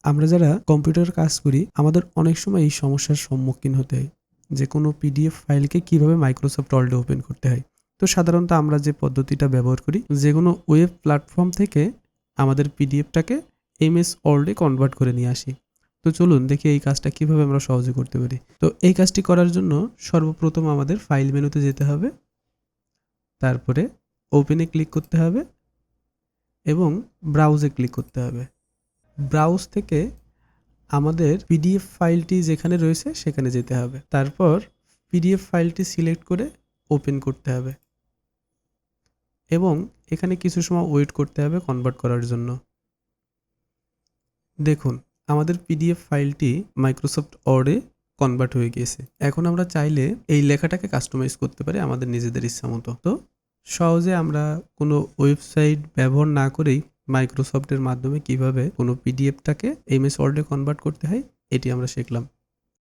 আমরা যারা কম্পিউটারে কাজ করি আমাদের অনেক সময় এই সমস্যার সম্মুখীন হতে হয় যে কোনো পিডিএফ ফাইলকে কিভাবে মাইক্রোসফট ওয়ার্ডে ওপেন করতে হয়। তো সাধারণত আমরা যে পদ্ধতিটা ব্যবহার করি যে কোনো ওয়েব প্ল্যাটফর্ম থেকে আমাদের পিডিএফটাকে এমএস ওয়ার্ডে কনভার্ট করে নিয়ে আসি। তো চলুন দেখি এই কাজটা কিভাবে আমরা সহজে করতে পারি। তো এই কাজটি করার জন্য সর্বপ্রথম আমাদের ফাইল মেনুতে যেতে হবে, তারপরে ওপেনে ক্লিক করতে হবে এবং ব্রাউজে ক্লিক করতে হবে। ব্রাউজ থেকে আমাদের পিডিএফ ফাইলটি যেখানে রয়েছে সেখানে যেতে হবে, তারপর পিডিএফ ফাইলটি সিলেক্ট করে ওপেন করতে হবে এবং এখানে কিছু সময় ওয়েট করতে হবে কনভার্ট করার জন্য। দেখুন আমাদের পিডিএফ ফাইলটি মাইক্রোসফট ওয়ার্ডে কনভার্ট হয়ে গিয়েছে। এখন আমরা চাইলে এই লেখাটাকে কাস্টমাইজ করতে পারি আমাদের নিজেদের ইচ্ছা মতো। তো সহজে আমরা কোনো ওয়েবসাইট ব্যবহার না করেই মাইক্রোসফটের মাধ্যমে কিভাবে কোনো পিডিএফটাকে এমএস ওয়ার্ডে কনভার্ট করতে হয় এটি আমরা শিখলাম।